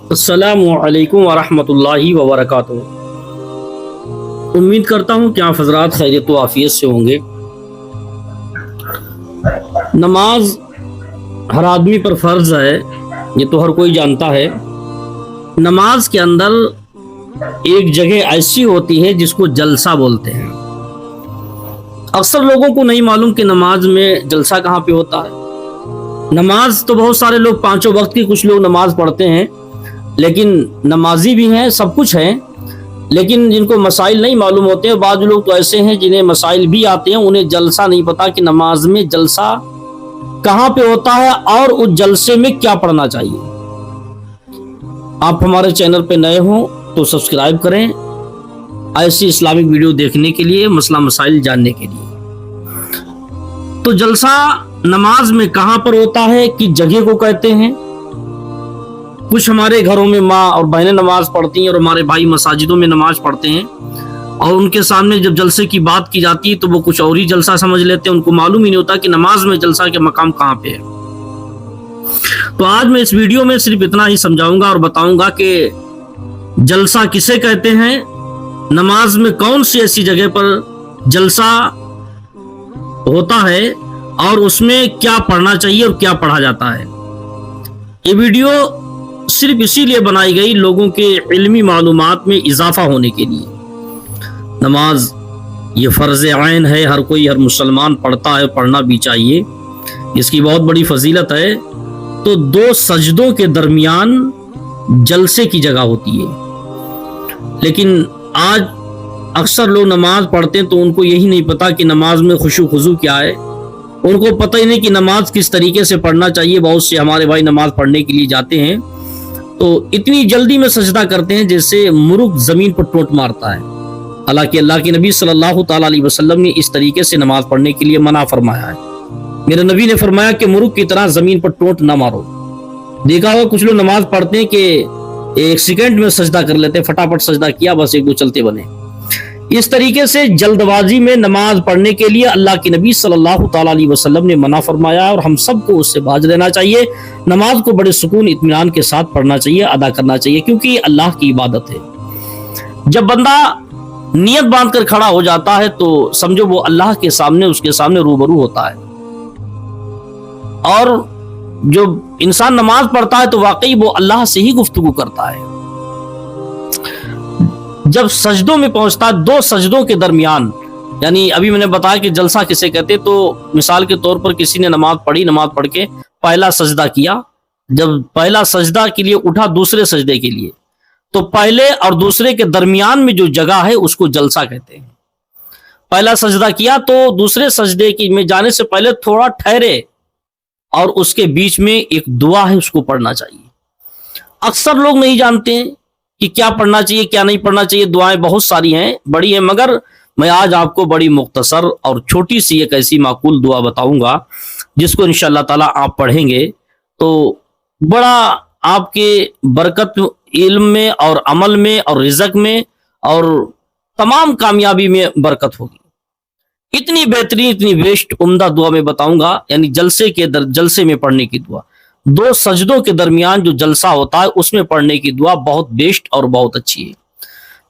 अस्सलाम वालेकुम वरहमतुल्लाहि वबरकातुहू। उम्मीद करता हूँ कि आप हजरात खैरियत व आफियत से होंगे। नमाज हर आदमी पर फ़र्ज है, ये तो हर कोई जानता है। नमाज के अंदर एक जगह ऐसी होती है जिसको जलसा बोलते हैं। अक्सर लोगों को नहीं मालूम कि नमाज में जलसा कहाँ पे होता है। नमाज तो बहुत सारे लोग पांचों वक्त की कुछ लोग नमाज पढ़ते हैं, लेकिन नमाजी भी हैं, सब कुछ हैं, लेकिन जिनको मसाइल नहीं मालूम होते हैं। बाज़ लोग तो ऐसे हैं जिन्हें मसाइल भी आते हैं, उन्हें जलसा नहीं पता कि नमाज में जलसा कहाँ पे होता है और उस जलसे में क्या पढ़ना चाहिए। आप हमारे चैनल पे नए हो तो सब्सक्राइब करें, ऐसी इस्लामिक वीडियो देखने के लिए, मसला मसाइल जानने के लिए। तो जलसा नमाज में कहाँ पर होता है, किस जगह को कहते हैं। कुछ हमारे घरों में माँ और बहनें नमाज पढ़ती हैं और हमारे भाई मसाजिदों में नमाज पढ़ते हैं, और उनके सामने जब जलसे की बात की जाती है तो वो कुछ और ही जलसा समझ लेते हैं। उनको मालूम ही नहीं होता कि नमाज में जलसा के मकाम कहाँ पे है। तो आज मैं इस वीडियो में सिर्फ इतना ही समझाऊंगा और बताऊंगा कि जलसा किसे कहते हैं, नमाज में कौन सी ऐसी जगह पर जलसा होता है और उसमें क्या पढ़ना चाहिए और क्या पढ़ा जाता है। ये वीडियो सिर्फ इसीलिए बनाई गई लोगों के इल्मी मालूमात में इजाफा होने के लिए। नमाज ये फ़र्ज़ आइन है, हर कोई, हर मुसलमान पढ़ता है, पढ़ना भी चाहिए, इसकी बहुत बड़ी फजीलत है। तो दो सजदों के दरमियान जलसे की जगह होती है, लेकिन आज अक्सर लोग नमाज पढ़ते हैं तो उनको यही नहीं पता कि नमाज में खुशू खुजू क्या है। उनको पता ही नहीं कि नमाज किस तरीके से पढ़ना चाहिए। बहुत से हमारे भाई नमाज पढ़ने के लिए जाते हैं तो इतनी जल्दी में सजदा करते हैं जैसे मुर्ग जमीन पर टोंट मारता है। हालांकि अल्लाह के नबी सल्लल्लाहु ताला अलैहि वसल्लम ने इस तरीके से नमाज पढ़ने के लिए मना फरमाया है। मेरे नबी ने फरमाया कि मुर्ग की तरह जमीन पर टोंट ना मारो। देखा होगा कुछ लोग नमाज पढ़ते हैं कि एक सेकंड में सजदा कर लेते हैं, फटाफट सजदा किया, बस एक दो चलते बने। इस तरीके से जल्दबाजी में नमाज पढ़ने के लिए अल्लाह के नबी सल्लल्लाहु ताला अलैहि वसल्लम ने मना फरमाया, और हम सबको उससे बाज रहना चाहिए। नमाज को बड़े सुकून इत्मीनान के साथ पढ़ना चाहिए, अदा करना चाहिए, क्योंकि ये अल्लाह की इबादत है। जब बंदा नियत बांध कर खड़ा हो जाता है तो समझो वो अल्लाह के सामने, उसके सामने रूबरू होता है। और जो इंसान नमाज पढ़ता है तो वाकई वो अल्लाह से ही गुफ्तगू करता है। जब सजदों में पहुंचता है, दो सजदों के दरमियान, यानी अभी मैंने बताया कि जलसा किसे कहते, तो मिसाल के तौर पर किसी ने नमाज पढ़ी, नमाज पढ़ के पहला सजदा किया, जब पहला सजदा के लिए उठा दूसरे सजदे के लिए, तो पहले और दूसरे के दरमियान में जो जगह है उसको जलसा कहते हैं। पहला सजदा किया तो दूसरे सजदे की में जाने से पहले थोड़ा ठहरे और उसके बीच में एक दुआ है, उसको पढ़ना चाहिए। अक्सर लोग नहीं जानते कि क्या पढ़ना चाहिए, क्या नहीं पढ़ना चाहिए। दुआएं बहुत सारी हैं, बड़ी हैं, मगर मैं आज आपको बड़ी मुख्तसर और छोटी सी एक ऐसी माकूल दुआ बताऊंगा जिसको इंशाअल्लाह ताला आप पढ़ेंगे तो बड़ा आपके बरकत इल्म में और अमल में और रिज़्क में और तमाम कामयाबी में बरकत होगी। इतनी बेहतरीन, इतनी बेस्ट उम्दा दुआ मैं बताऊंगा, यानी जलसे में पढ़ने की दुआ। दो सजदों के दरमियान जो जलसा होता है उसमें पढ़ने की दुआ बहुत बेस्ट और बहुत अच्छी है।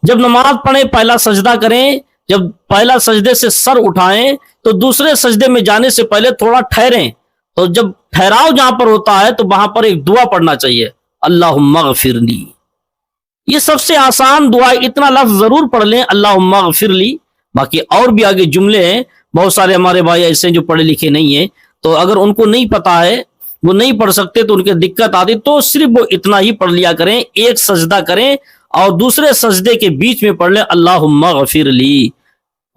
जब नमाज पढ़ें, पहला सजदा करें, जब पहला सजदे से सर उठाएं तो दूसरे सजदे में जाने से पहले थोड़ा ठहरें। तो जब ठहराव जहां पर होता है तो वहां पर एक दुआ पढ़ना चाहिए, अल्लाहुम्मा गफिरली। ये सबसे आसान दुआ, इतना लफ्ज जरूर पढ़ लें, अल्लाहुम्मा गफिरली। बाकी और भी आगे जुमले हैं, बहुत सारे हमारे भाई ऐसे जो पढ़े लिखे नहीं है, तो अगर उनको नहीं पता है, वो नहीं पढ़ सकते, तो उनके दिक्कत आती, तो सिर्फ वो इतना ही पढ़ लिया करें, एक सजदा करें और दूसरे सजदे के बीच में पढ़ लें अल्लाहुम्मा गफिरली।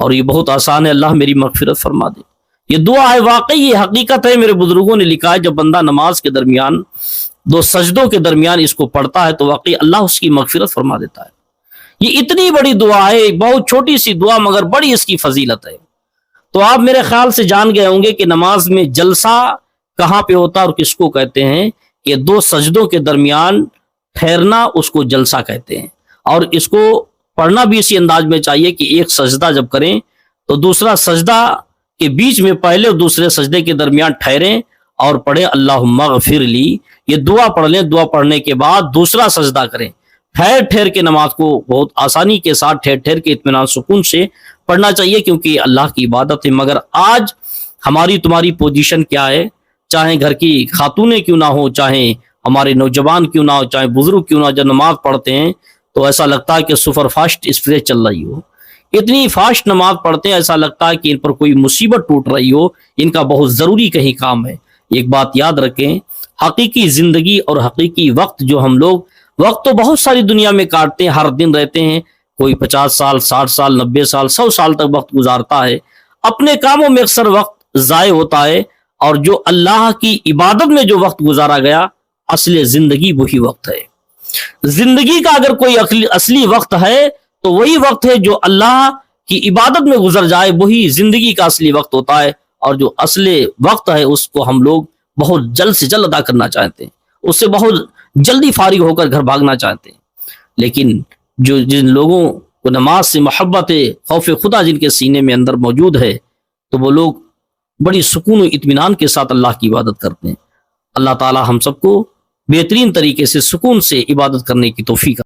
और ये बहुत आसान है, अल्लाह मेरी मगफिरत फरमा दे। ये दुआ है, वाकई ये हकीकत है। मेरे बुजुर्गों ने लिखा है, जब बंदा नमाज के दरमियान, दो सजदों के दरमियान इसको पढ़ता है तो वाकई अल्लाह उसकी मगफिरत फरमा देता है। ये इतनी बड़ी दुआ है, बहुत छोटी सी दुआ मगर बड़ी इसकी फजीलत है। तो आप मेरे ख्याल से जान गए होंगे कि नमाज में जलसा कहाँ पे होता है और किसको कहते हैं। कि दो सजदों के दरमियान ठहरना, उसको जलसा कहते हैं। और इसको पढ़ना भी इसी अंदाज में चाहिए कि एक सजदा जब करें तो दूसरा सजदा के बीच में पहले और दूसरे सजदे के दरमियान ठहरें اور پڑھیں اللہم اغفر لی، یہ دعا پڑھ لیں، دعا پڑھنے کے بعد دوسرا سجدہ کریں، ٹھہر ٹھہر کے نماز کو بہت آسانی کے ساتھ ٹھہر ٹھہر کے اطمینان سکون سے پڑھنا چاہیے، کیونکہ یہ اللہ کی عبادت ہے۔ مگر آج ہماری تمہاری پوزیشن کیا ہے، چاہے گھر کی خاتونیں کیوں نہ ہو، چاہے ہمارے نوجوان کیوں نہ ہو، چاہے بزرگ کیوں نہ ہو، جب نماز پڑھتے ہیں تو ایسا لگتا ہے کہ سپر فاسٹ اسپریس چل رہی ہو، اتنی فاسٹ نماز پڑھتے ہیں ایسا لگتا ہے کہ ان پر کوئی مصیبت ٹوٹ رہی ہو، ان کا بہت ضروری کہیں کام ہے۔ ایک بات یاد رکھیں، حقیقی زندگی اور حقیقی وقت جو ہم لوگ وقت تو بہت ساری دنیا میں کاٹتے ہیں، ہر دن رہتے ہیں، کوئی 50 سال 60 سال 90 سال 100 سال تک وقت گزارتا ہے، اپنے کاموں میں اکثر وقت ضائع ہوتا ہے، اور جو اللہ کی عبادت میں جو وقت گزارا گیا اصل زندگی وہی وقت ہے۔ زندگی کا اگر کوئی اصلی وقت ہے تو وہی وقت ہے جو اللہ کی عبادت میں گزر جائے، وہی زندگی کا اصلی وقت ہوتا ہے، اور جو اصل وقت ہے اس کو ہم لوگ بہت جلد سے جلد ادا کرنا چاہتے ہیں، اس سے بہت جلدی فارغ ہو کر گھر بھاگنا چاہتے ہیں۔ لیکن جن لوگوں کو نماز سے محبت ہے، خوف خدا جن کے سینے میں اندر موجود ہے، تو وہ لوگ بڑی سکون و اطمینان کے ساتھ اللہ کی عبادت کرتے ہیں۔ اللہ تعالی ہم سب کو بہترین طریقے سے سکون سے عبادت کرنے کی توفیق